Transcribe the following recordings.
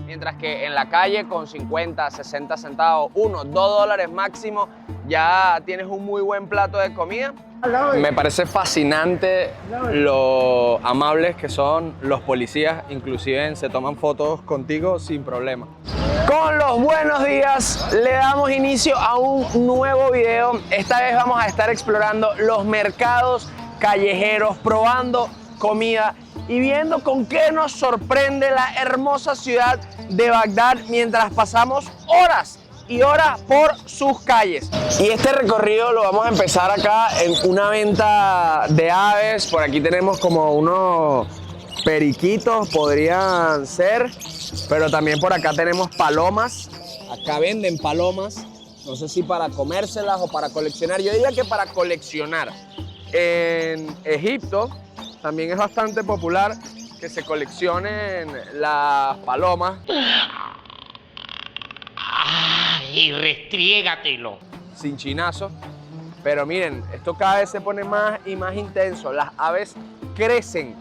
mientras que en la calle con 50, 60 centavos, 1, 2 dólares máximo, ya tienes un muy buen plato de comida. Me parece fascinante lo amables que son los policías, inclusive se toman fotos contigo sin problema. Con los buenos días le damos inicio a un nuevo video. Esta vez vamos a estar explorando los mercados callejeros, probando comida y viendo con qué nos sorprende la hermosa ciudad de Bagdad mientras pasamos horas y horas por sus calles. Y este recorrido lo vamos a empezar acá en una venta de aves. Por aquí tenemos como unos periquitos, podrían ser, pero también por acá tenemos palomas. Acá venden palomas, no sé si para comérselas o para coleccionar. Yo diría que para coleccionar. En Egipto también es bastante popular que se coleccionen las palomas. Y restriégatelo. Sin chinazo. Pero miren, esto cada vez se pone más y más intenso. Las aves crecen.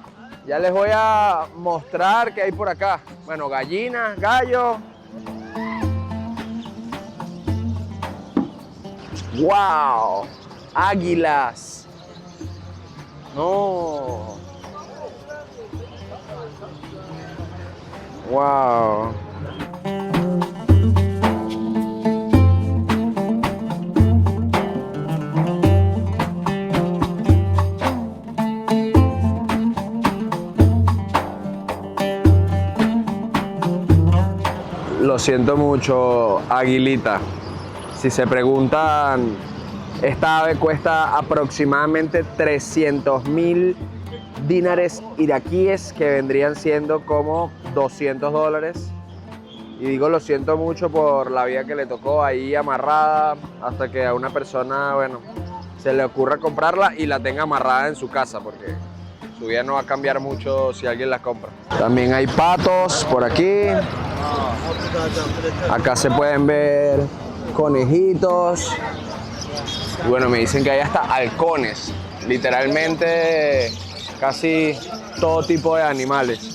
Ya les voy a mostrar qué hay por acá. Bueno, gallinas, gallos. ¡Wow! Águilas. No. ¡Wow! Lo siento mucho, Aguilita. Si se preguntan, esta ave cuesta aproximadamente 300.000 dinares iraquíes, que vendrían siendo como 200 dólares. Y digo lo siento mucho por la vida que le tocó ahí amarrada hasta que a una persona, bueno, se le ocurra comprarla y la tenga amarrada en su casa, porque su vida no va a cambiar mucho si alguien la compra. También hay patos por aquí. Acá se pueden ver conejitos. Y bueno, me dicen que hay hasta halcones. Literalmente casi todo tipo de animales.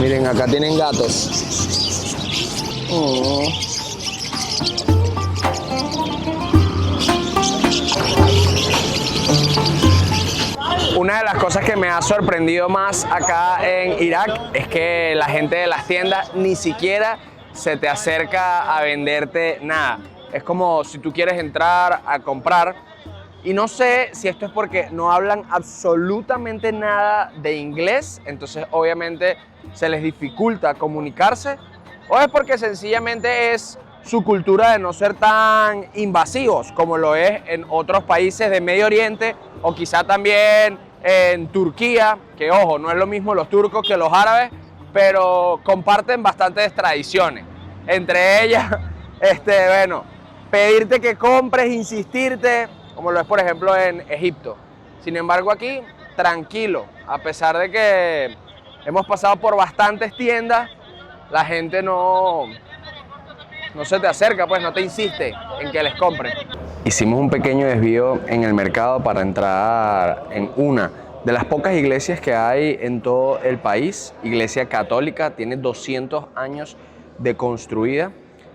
Miren, acá tienen gatos. Oh. Una de las cosas que me ha sorprendido más acá en Irak es que la gente de las tiendas ni siquiera se te acerca a venderte nada. Es como si tú quieres entrar a comprar. Y no sé si esto es porque no hablan absolutamente nada de inglés, entonces obviamente se les dificulta comunicarse, o es porque sencillamente es su cultura de no ser tan invasivos como lo es en otros países de Medio Oriente, o quizá también en Turquía, que ojo, no es lo mismo los turcos que los árabes, pero comparten bastantes tradiciones. Entre ellas, bueno, pedirte que compres, insistirte, como lo es por ejemplo en Egipto. Sin embargo aquí, tranquilo, a pesar de que hemos pasado por bastantes tiendas, la gente no se te acerca, pues no te insiste en que les compres. Hicimos un pequeño desvío en el mercado para entrar en una de las pocas iglesias que hay en todo el país, iglesia católica, tiene 200 años de construida.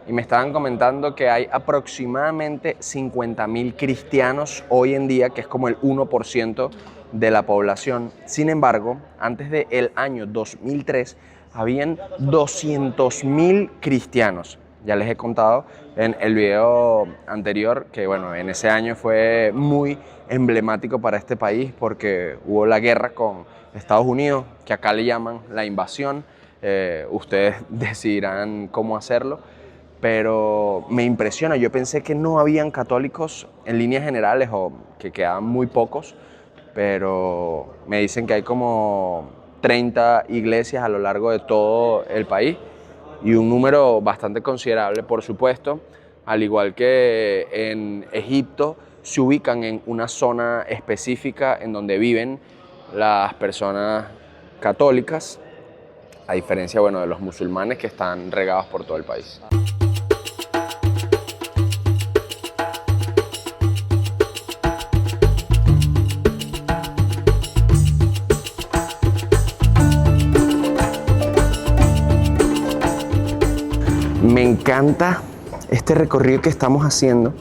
Y me estaban comentando que hay aproximadamente 50.000 cristianos hoy en día, que es como el 1% de la población. Sin embargo, antes del año 2003, habían 200.000 cristianos. Ya les he contado en el video anterior que, bueno, en ese año fue muy emblemático para este país porque hubo la guerra con Estados Unidos, que acá le llaman la invasión. Ustedes decidirán cómo hacerlo. Pero me impresiona, yo pensé que no habían católicos en líneas generales o que quedaban muy pocos, pero me dicen que hay como 30 iglesias a lo largo de todo el país y un número bastante considerable, por supuesto, al igual que en Egipto, se ubican en una zona específica en donde viven las personas católicas, a diferencia, bueno, de los musulmanes que están regados por todo el país. encanta este recorrido que estamos haciendo,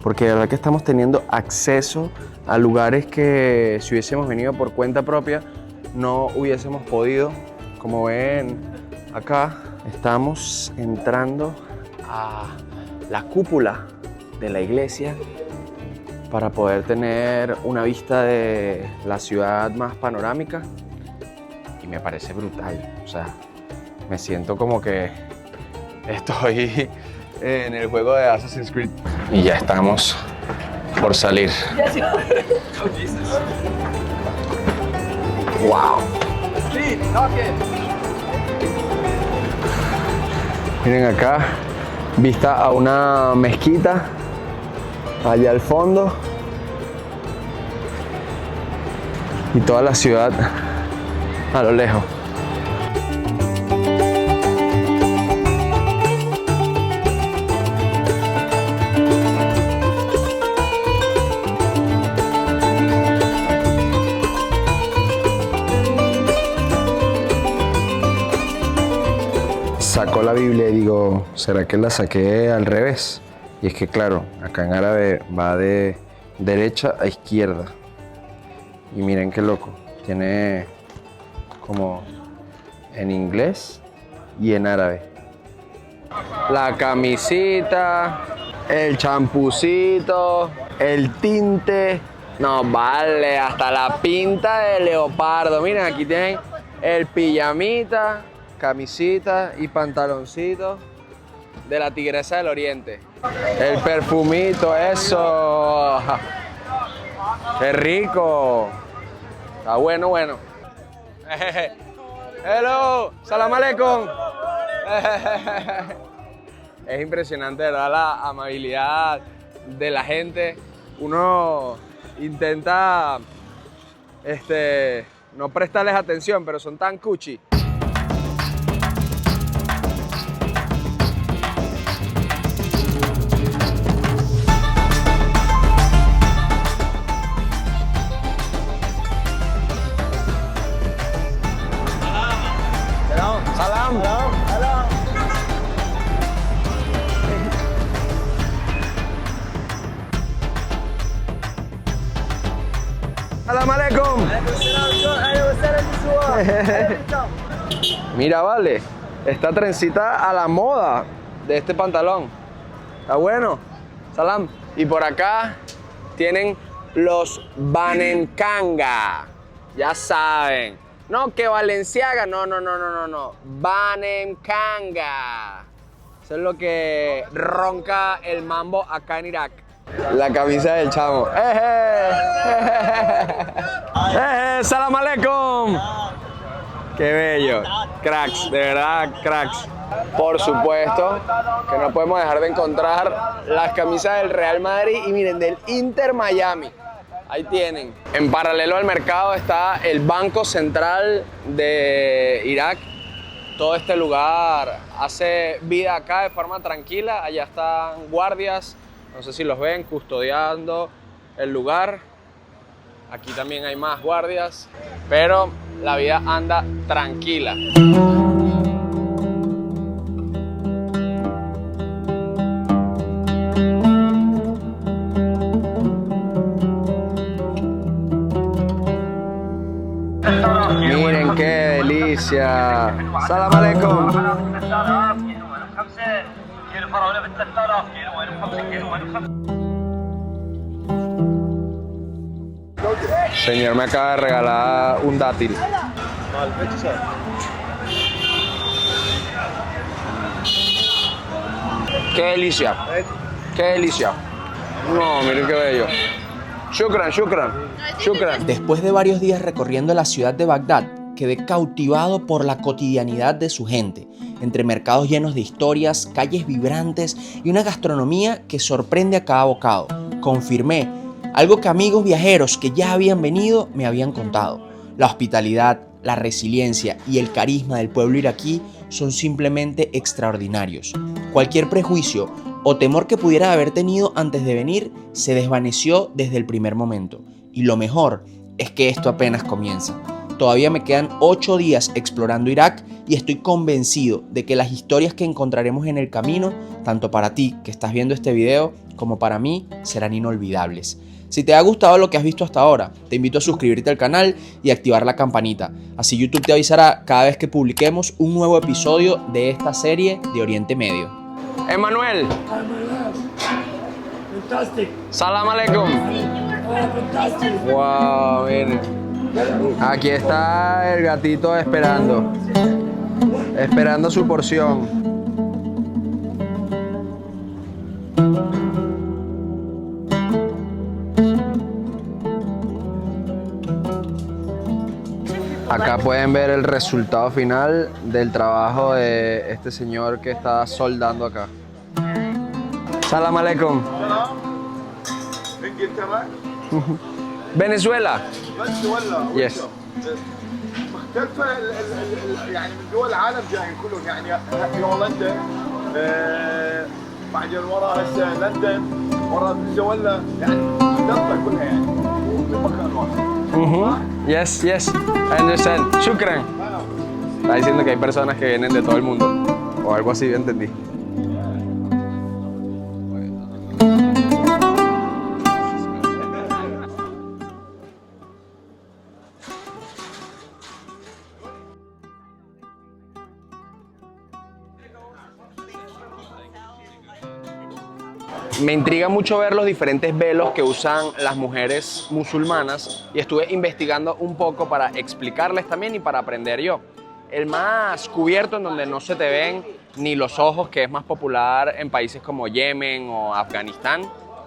porque de verdad que estamos teniendo acceso a lugares que si hubiésemos venido por cuenta propia no hubiésemos podido. Como ven acá, estamos entrando a la cúpula de la iglesia para poder tener una vista de la ciudad más panorámica y me parece brutal. O sea, me siento como que estoy en el juego de Assassin's Creed. Y ya estamos por salir. ¡Wow! Miren acá, vista a una mezquita, allá al fondo. Y toda la ciudad a lo lejos. Sacó la Biblia y digo, ¿será que la saqué al revés? Y es que claro, acá en árabe va de derecha a izquierda. Y miren qué loco, tiene como en inglés y en árabe. La camisita, el champucito, el tinte. No vale, hasta la pinta de leopardo. Miren, aquí tienen el pijamita, camisita y pantaloncito de la Tigresa del Oriente. El perfumito, eso. ¡Qué rico! Está bueno, bueno. Hello, salam aleikum. Es impresionante, ¿verdad? La amabilidad de la gente. Uno intenta no prestarles atención, pero son tan cuchi. Salam. Salam aleikum. Mira, vale, esta trencita a la moda de este pantalón. Está bueno. Salam. Y por acá tienen los Banenkanga. Ya saben. No, que Balenciaga, no. Banenkanga. Eso es lo que ronca el mambo acá en Irak. La camisa del chamo. Salam aleikum. Qué bello. Cracks, de verdad, cracks. Por supuesto que no podemos dejar de encontrar las camisas del Real Madrid y miren, del Inter Miami. Ahí tienen. En paralelo al mercado está el Banco Central de Irak. Todo este lugar hace vida acá de forma tranquila. Allá están guardias, no sé si los ven, custodiando el lugar. Aquí también hay más guardias, pero la vida anda tranquila. Miren qué delicia. Salam aleikum. Señor, me acaba de regalar un dátil. Qué delicia. Qué delicia. No, miren qué bello. Shukran. Después de varios días recorriendo la ciudad de Bagdad, quedé cautivado por la cotidianidad de su gente, entre mercados llenos de historias, calles vibrantes y una gastronomía que sorprende a cada bocado. Confirmé algo que amigos viajeros que ya habían venido me habían contado. La hospitalidad, la resiliencia y el carisma del pueblo iraquí son simplemente extraordinarios. Cualquier prejuicio o temor que pudiera haber tenido antes de venir se desvaneció desde el primer momento. Y lo mejor es que esto apenas comienza. Todavía me quedan 8 días explorando Irak y estoy convencido de que las historias que encontraremos en el camino, tanto para ti que estás viendo este video, como para mí, serán inolvidables. Si te ha gustado lo que has visto hasta ahora, te invito a suscribirte al canal y activar la campanita. Así YouTube te avisará cada vez que publiquemos un nuevo episodio de esta serie de Oriente Medio. Emanuel, Fantastic. salam aleikum. Fantastic. Wow, miren. Aquí está el gatito esperando su porción. Acá pueden ver el resultado final del trabajo de este señor que está soldando acá. Salam aleikum. Venezuela. Yes. مختلفة يعني من دول العالم جايين كلهم يعني في هولندا بعدين ورا هسه لندن ورا فنزويلا يعني مختلفة كلها يعني من مكان واحد. Yes, yes, I understand. Shukran. Está diciendo que hay personas que vienen de todo el mundo. O algo así, entendí. Me intriga mucho ver los diferentes velos que usan las mujeres musulmanas y estuve investigando un poco para explicarles también y para aprender yo. El más cubierto, en donde no se te ven ni los ojos, que es más popular en países como Yemen o Afganistán,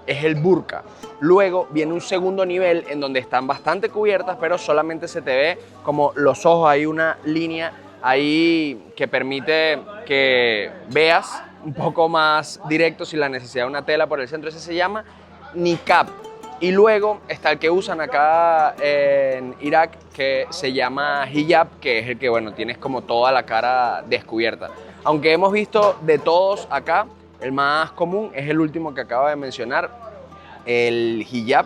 es el burka. Luego viene un segundo nivel en donde están bastante cubiertas, pero solamente se te ve como los ojos. Hay una línea ahí que permite que veas un poco más directo sin la necesidad de una tela por el centro. Ese se llama niqab. Y luego está el que usan acá en Irak, que se llama hijab, que es el que, bueno, tienes como toda la cara descubierta. Aunque hemos visto de todos acá, el más común es el último que acabo de mencionar, el hijab.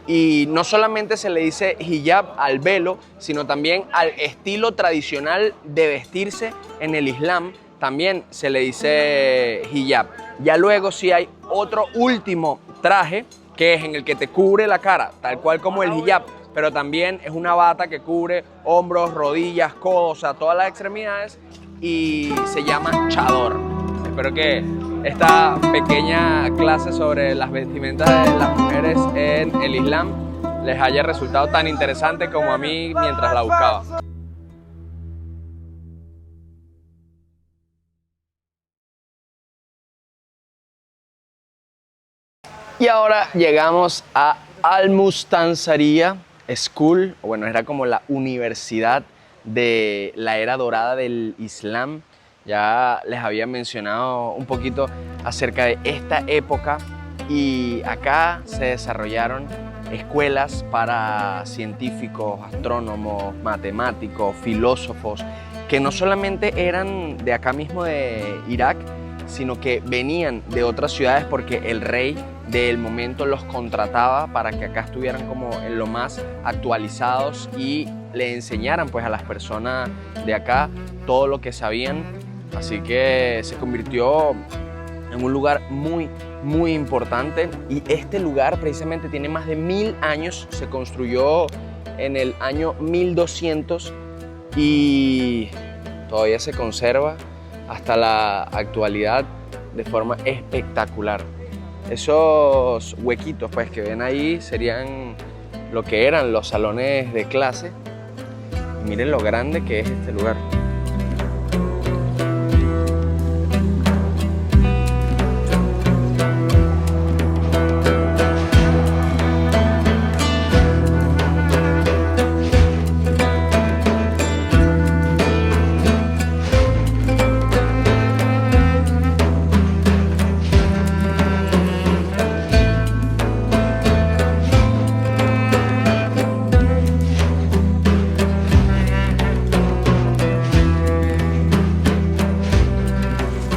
Y no solamente se le dice hijab al velo, sino también al estilo tradicional de vestirse en el Islam, también se le dice hijab. Ya luego sí hay otro último traje, que es en el que te cubre la cara, tal cual como el hijab, pero también es una bata que cubre hombros, rodillas, codos, o sea, todas las extremidades, y se llama chador. Espero que esta pequeña clase sobre las vestimentas de las mujeres en el Islam les haya resultado tan interesante como a mí mientras la buscaba. Y ahora llegamos a Al-Mustansariya School, o bueno, era como la universidad de la era dorada del Islam. Ya les había mencionado un poquito acerca de esta época y acá se desarrollaron escuelas para científicos, astrónomos, matemáticos, filósofos, que no solamente eran de acá mismo de Irak, sino que venían de otras ciudades porque el rey del momento los contrataba para que acá estuvieran como en lo más actualizados y le enseñaran pues a las personas de acá todo lo que sabían. Así que se convirtió en un lugar muy, muy importante, y este lugar precisamente tiene más de 1000 años, se construyó en el año 1200 y todavía se conserva hasta la actualidad de forma espectacular. Esos huequitos pues que ven ahí serían lo que eran los salones de clase. Miren lo grande que es este lugar.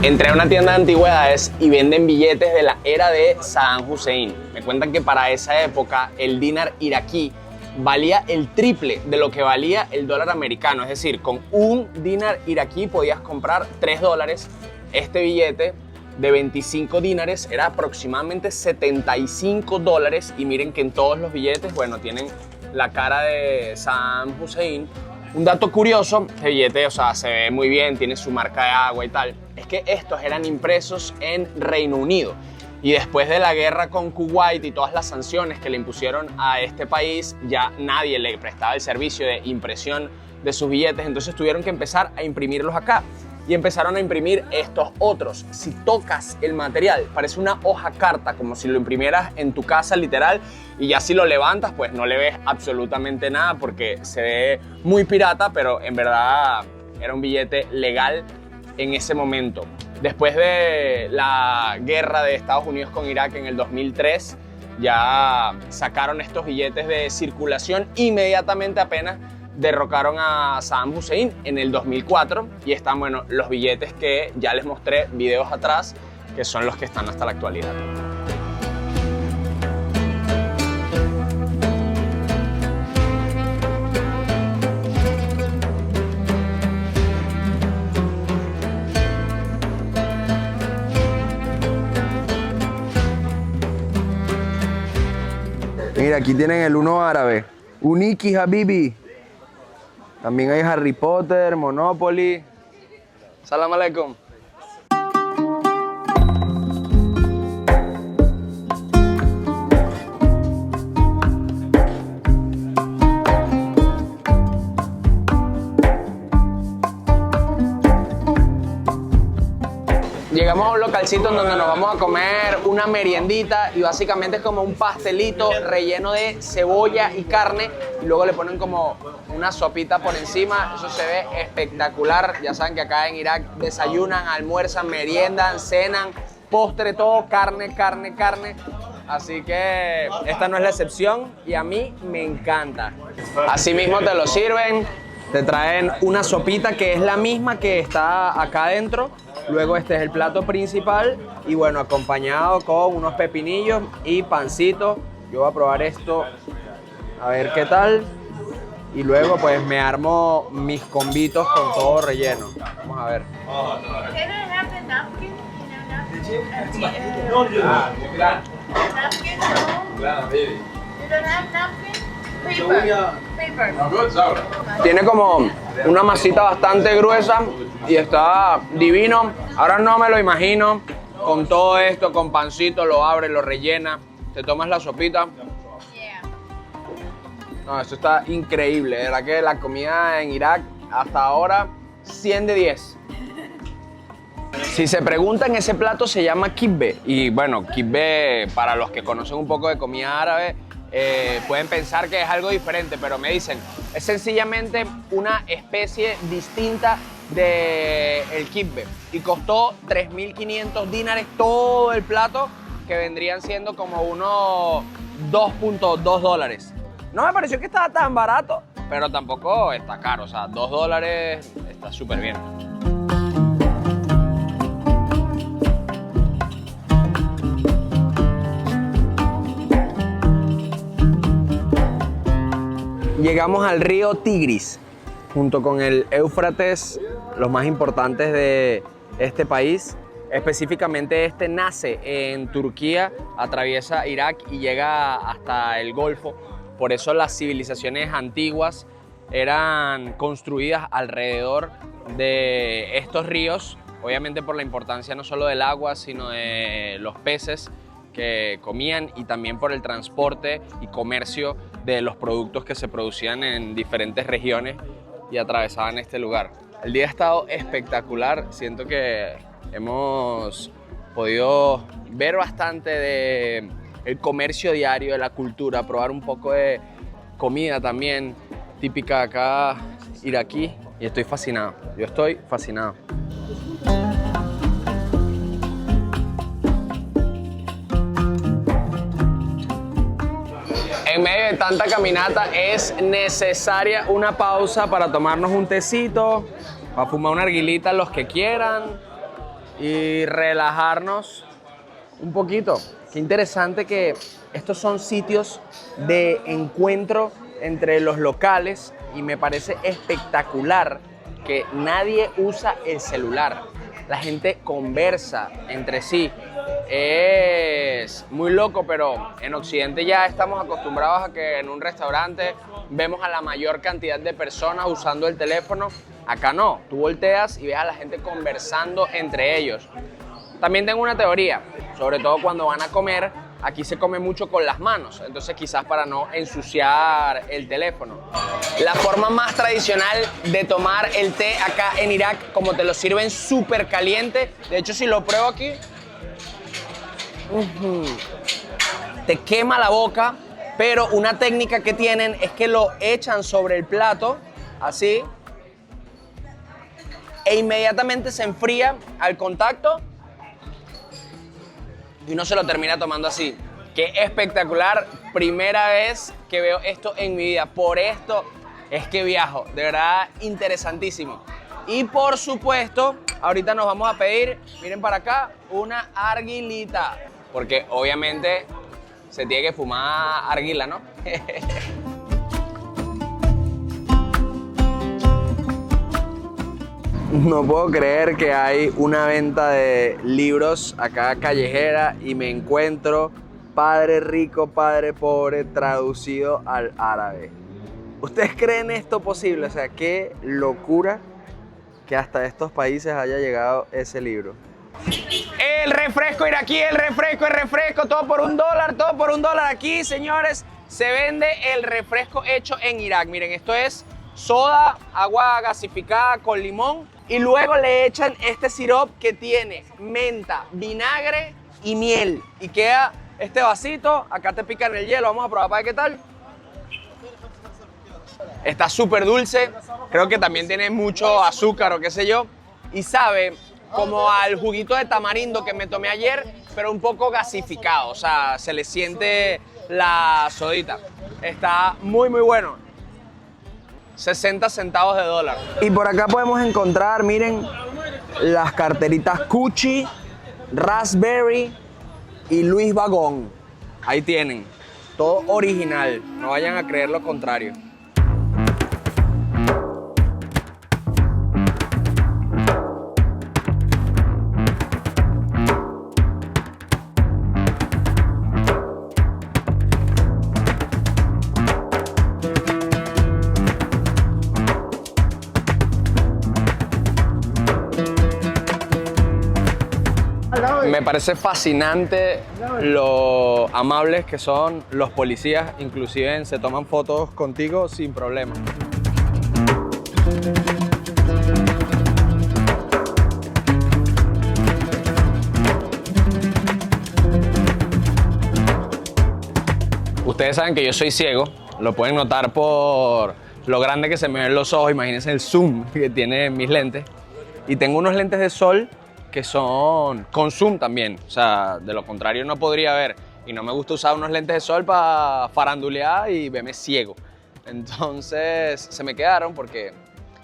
Entré a una tienda de antigüedades y venden billetes de la era de Saddam Hussein. Me cuentan que para esa época el dinar iraquí valía el triple de lo que valía el dólar americano. Es decir, con un dinar iraquí podías comprar $3. Este billete de 25 dinares era aproximadamente $75. Y miren que en todos los billetes, bueno, tienen la cara de Saddam Hussein. Un dato curioso, este billete, o sea, se ve muy bien, tiene su marca de agua y tal, es que estos eran impresos en Reino Unido. Y después de la guerra con Kuwait y todas las sanciones que le impusieron a este país, ya nadie le prestaba el servicio de impresión de sus billetes, entonces tuvieron que empezar a imprimirlos acá. Y empezaron a imprimir estos otros. Si tocas el material, parece una hoja carta, como si lo imprimieras en tu casa literal, y ya si lo levantas, pues no le ves absolutamente nada porque se ve muy pirata, pero en verdad era un billete legal en ese momento. Después de la guerra de Estados Unidos con Irak en el 2003, ya sacaron estos billetes de circulación inmediatamente apenas derrocaron a Saddam Hussein en el 2004 y están, bueno, los billetes que ya les mostré videos atrás, que son los que están hasta la actualidad. Mira, aquí tienen el uno árabe. Uniki Habibi. También hay Harry Potter, Monopoly. Salam aleikum. Llegamos a un localcito en donde nos vamos a comer una meriendita y básicamente es como un pastelito relleno de cebolla y carne y luego le ponen como una sopita por encima. Eso se ve espectacular. Ya saben que acá en Irak desayunan, almuerzan, meriendan, cenan, postre, todo carne, carne, carne. Así que esta no es la excepción y a mí me encanta. Así mismo te lo sirven. Te traen una sopita que es la misma que está acá adentro. Luego este es el plato principal y bueno, acompañado con unos pepinillos y pancito. Yo voy a probar esto, a ver qué tal. Y luego pues me armo mis combitos con todo relleno. Vamos a ver. Tiene como una masita bastante gruesa y está divino. Ahora no me lo imagino con todo esto, con pancito, lo abres, lo rellenas, te tomas la sopita. No, esto está increíble. De verdad que la comida en Irak hasta ahora 100 de 10. Si se preguntan, ese plato se llama kibbe. Y bueno, kibbe, para los que conocen un poco de comida árabe, pueden pensar que es algo diferente, pero me dicen, es sencillamente una especie distinta del kibbe. Y costó 3.500 dinares todo el plato, que vendrían siendo como unos $2.2. No me pareció que estaba tan barato, pero tampoco está caro. O sea, $2 está súper bien. Llegamos al río Tigris, junto con el Éufrates, los más importantes de este país. Específicamente este nace en Turquía, atraviesa Irak y llega hasta el Golfo. Por eso las civilizaciones antiguas eran construidas alrededor de estos ríos, obviamente por la importancia no solo del agua, sino de los peces que comían y también por el transporte y comercio de los productos que se producían en diferentes regiones y atravesaban este lugar. El día ha estado espectacular, siento que hemos podido ver bastante de el comercio diario, de la cultura, probar un poco de comida también típica acá iraquí y estoy fascinado, yo estoy fascinado. En medio de tanta caminata es necesaria una pausa para tomarnos un tecito, para fumar una arguilita los que quieran y relajarnos un poquito. Qué interesante que estos son sitios de encuentro entre los locales y me parece espectacular que nadie usa el celular. La gente conversa entre sí. Es muy loco, pero en Occidente ya estamos acostumbrados a que en un restaurante vemos a la mayor cantidad de personas usando el teléfono. Acá no, tú volteas y ves a la gente conversando entre ellos. También tengo una teoría, sobre todo cuando van a comer, aquí se come mucho con las manos, entonces quizás para no ensuciar el teléfono. La forma más tradicional de tomar el té acá en Irak, como te lo sirven súper caliente, de hecho si lo pruebo aquí, te quema la boca, pero una técnica que tienen es que lo echan sobre el plato, así, e inmediatamente se enfría al contacto y uno se lo termina tomando así. ¡Qué espectacular! Primera vez que veo esto en mi vida. Por esto es que viajo. De verdad, interesantísimo. Y por supuesto, ahorita nos vamos a pedir, miren para acá, una arguilita. Porque obviamente se tiene que fumar arguila, ¿no? No puedo creer que hay una venta de libros acá callejera y me encuentro Padre Rico, Padre Pobre traducido al árabe. ¿Ustedes creen esto posible? O sea, qué locura que hasta estos países haya llegado ese libro. El refresco iraquí, el refresco, todo por $1, todo por $1. Aquí, señores, se vende el refresco hecho en Irak. Miren, esto es soda, agua gasificada con limón y luego le echan este sirop que tiene menta, vinagre y miel. Y queda este vasito, acá te pican el hielo, vamos a probar para ver qué tal. Está súper dulce, creo que también tiene mucho azúcar o qué sé yo. Y sabe como al juguito de tamarindo que me tomé ayer, pero un poco gasificado, o sea, se le siente la sodita. Está muy, muy bueno. 60 centavos de dólar. Y por acá podemos encontrar, miren, las carteritas Gucci, Raspberry y Louis Vuitton. Ahí tienen, todo original, no vayan a creer lo contrario. Me parece fascinante lo amables que son los policías, inclusive se toman fotos contigo sin problema. Ustedes saben que yo soy ciego, lo pueden notar por lo grande que se me ven los ojos, imagínense el zoom que tienen mis lentes. Y tengo unos lentes de sol que son con zoom también, o sea, de lo contrario no podría ver. Y no me gusta usar unos lentes de sol para farandulear y verme ciego. Entonces se me quedaron porque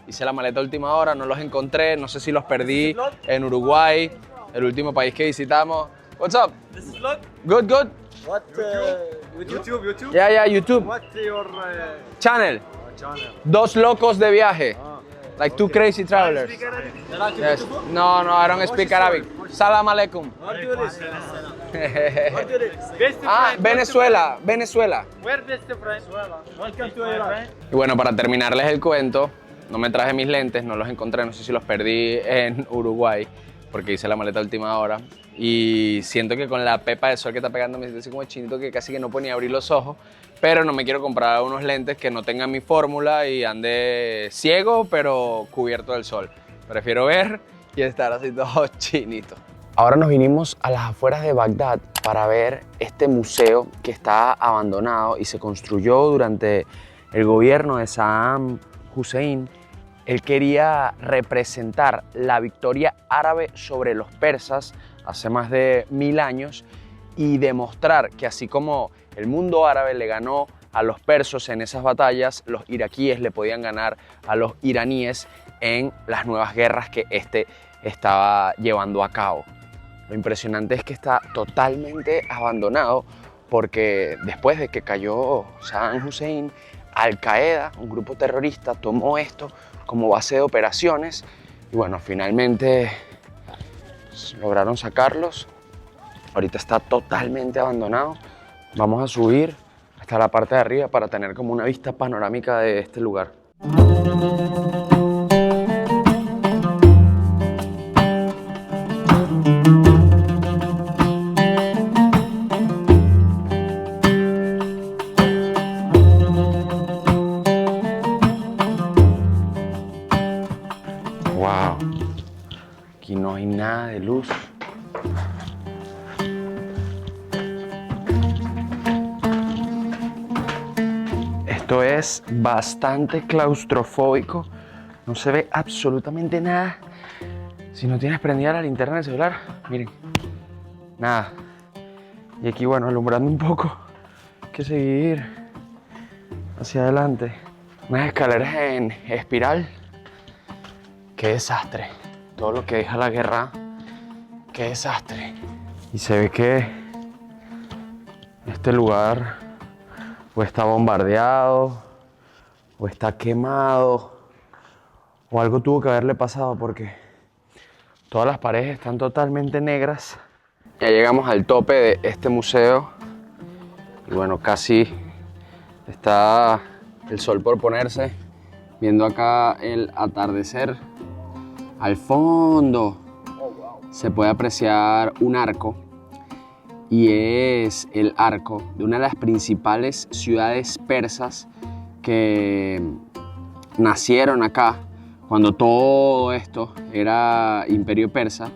hice la maleta a última hora, no los encontré, no sé si los perdí en Uruguay, el último país que visitamos. What's up? This is vlog. Good, good. What? YouTube. Yeah, YouTube. What's your Channel. channel? Dos locos de viaje. Like two crazy travelers. Yes. No, I don't speak Arabic. Salam alaikum. What do this? What do this? Best Ah, friend. Venezuela. Where best friend? Welcome to Iraq. Y bueno, para terminarles el cuento, no me traje mis lentes, no los encontré, no sé si los perdí en Uruguay, porque hice la maleta a última hora. Y siento que con la pepa de sol que está pegando me siento así como chinito que casi que no puedo ni abrir los ojos. Pero no me quiero comprar unos lentes que no tengan mi fórmula y ande ciego, pero cubierto del sol. Prefiero ver y estar así todo chinito. Ahora nos vinimos a las afueras de Bagdad para ver este museo que está abandonado y se construyó durante el gobierno de Saddam Hussein. Él quería representar la victoria árabe sobre los persas hace más de 1000 años y demostrar que así como el mundo árabe le ganó a los persos en esas batallas, los iraquíes le podían ganar a los iraníes en las nuevas guerras que este estaba llevando a cabo. Lo impresionante es que está totalmente abandonado porque después de que cayó Saddam Hussein, Al Qaeda, un grupo terrorista, tomó esto como base de operaciones y bueno, finalmente lograron sacarlos. Ahorita está totalmente abandonado. Vamos a subir hasta la parte de arriba para tener como una vista panorámica de este lugar. Wow, aquí no hay nada de luz. Esto es bastante claustrofóbico, no se ve absolutamente nada. Si no tienes prendida la linterna del celular, miren, nada. Y aquí, bueno, alumbrando un poco, hay que seguir hacia adelante. Unas escaleras en espiral. Qué desastre, todo lo que deja la guerra, qué desastre. Y se ve que este lugar o está bombardeado, o está quemado, o algo tuvo que haberle pasado porque todas las paredes están totalmente negras. Ya llegamos al tope de este museo y bueno, casi está el sol por ponerse, viendo acá el atardecer. Al fondo se puede apreciar un arco y es el arco de una de las principales ciudades persas que nacieron acá cuando todo esto era imperio persa,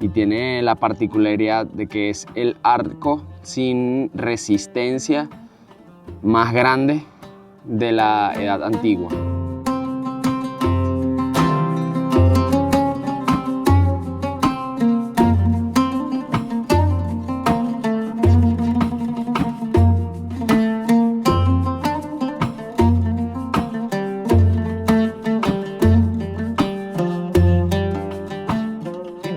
y tiene la particularidad de que es el arco sin resistencia más grande de la Edad Antigua.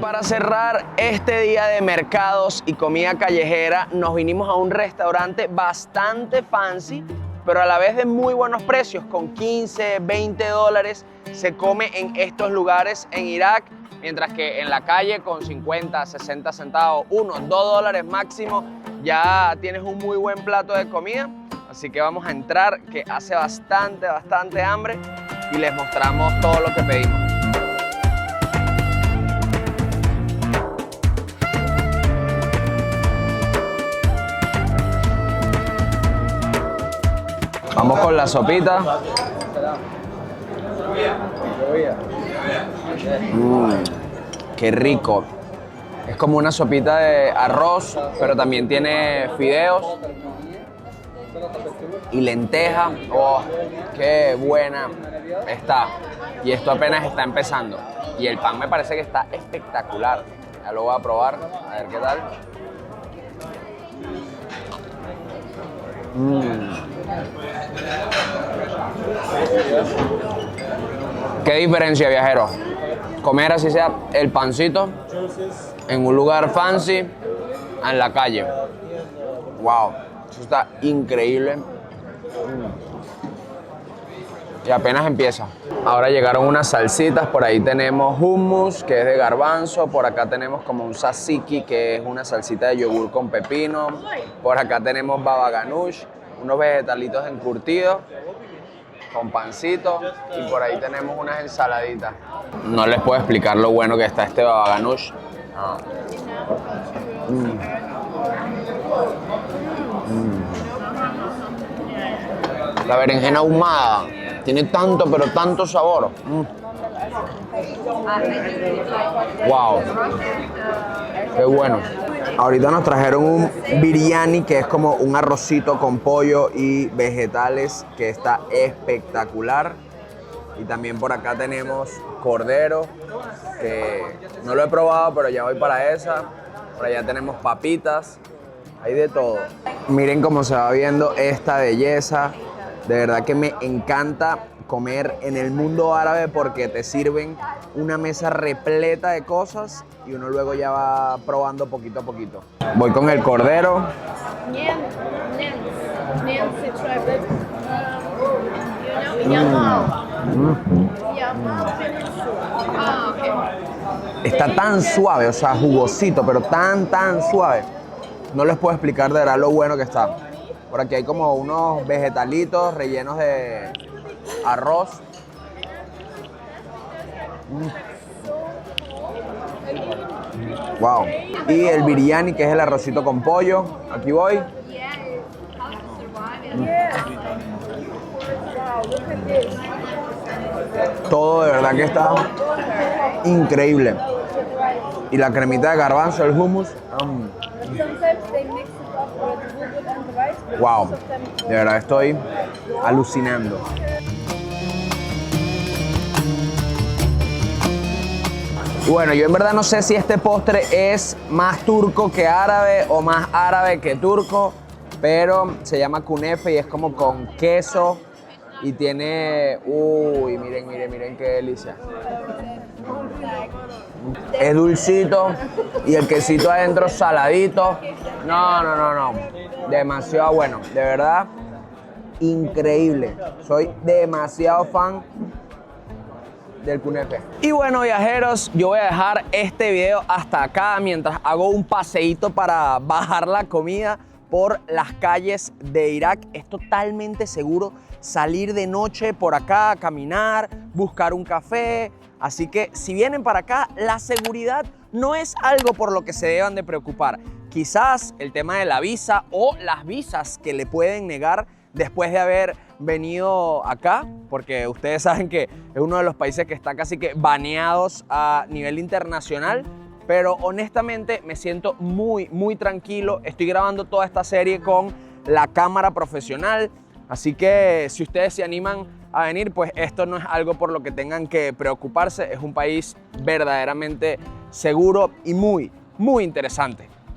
Para cerrar este día de mercados y comida callejera, nos vinimos a un restaurante bastante fancy, pero a la vez de muy buenos precios. Con 15, 20 dólares se come en estos lugares en Irak, mientras que en la calle con 50, 60 centavos, 1, 2 dólares máximo, ya tienes un muy buen plato de comida. Así que vamos a entrar, que hace bastante hambre, y les mostramos todo lo que pedimos. Vamos con la sopita. Qué rico. Es como una sopita de arroz, pero también tiene fideos y lenteja. ¡Oh, qué buena está! Y esto apenas está empezando. Y el pan me parece que está espectacular. Ya lo voy a probar, a ver qué tal. ¿Qué diferencia, viajero? Comer así sea el pancito en un lugar fancy, en la calle. Wow, eso está increíble. Y apenas empieza. Ahora llegaron unas salsitas. Por ahí tenemos hummus, que es de garbanzo. Por acá tenemos como un tzatziki, que es una salsita de yogur con pepino. Por acá tenemos baba ganoush, unos vegetalitos encurtidos con pancito. Y por ahí tenemos unas ensaladitas. No les puedo explicar lo bueno que está este baba ganoush. No. La berenjena ahumada tiene tanto, pero tanto sabor. Wow, qué bueno. Ahorita nos trajeron un biryani, que es como un arrocito con pollo y vegetales, que está espectacular. Y también por acá tenemos cordero, que no lo he probado, pero ya voy para esa. Por allá tenemos papitas, hay de todo. Miren cómo se va viendo esta belleza. De verdad que me encanta comer en el mundo árabe, porque te sirven una mesa repleta de cosas y uno luego ya va probando poquito a poquito. Voy con el cordero. Está tan suave, o sea, jugosito, pero tan suave. No les puedo explicar de verdad lo bueno que está. Por aquí hay como unos vegetalitos rellenos de arroz. Wow. Y el biryani, que es el arrocito con pollo. Aquí voy. Todo de verdad que está increíble. Y la cremita de garbanzo, el hummus. Wow. De verdad estoy alucinando. Y bueno, yo en verdad no sé si este postre es más turco que árabe o más árabe que turco, pero se llama kunefe y es como con queso y tiene... Uy, miren qué delicia. Es dulcito y el quesito adentro saladito. No. Demasiado bueno, de verdad, increíble. Soy demasiado fan del kunefe. Y bueno, viajeros, yo voy a dejar este video hasta acá mientras hago un paseíto para bajar la comida por las calles de Irak. Es totalmente seguro salir de noche por acá, caminar, buscar un café. Así que si vienen para acá, la seguridad no es algo por lo que se deban de preocupar. Quizás el tema de la visa o las visas que le pueden negar después de haber venido acá, porque ustedes saben que es uno de los países que está casi que baneados a nivel internacional, pero honestamente me siento muy tranquilo. Estoy grabando toda esta serie con la cámara profesional, así que si ustedes se animan a venir, pues esto no es algo por lo que tengan que preocuparse. Es un país verdaderamente seguro y muy interesante.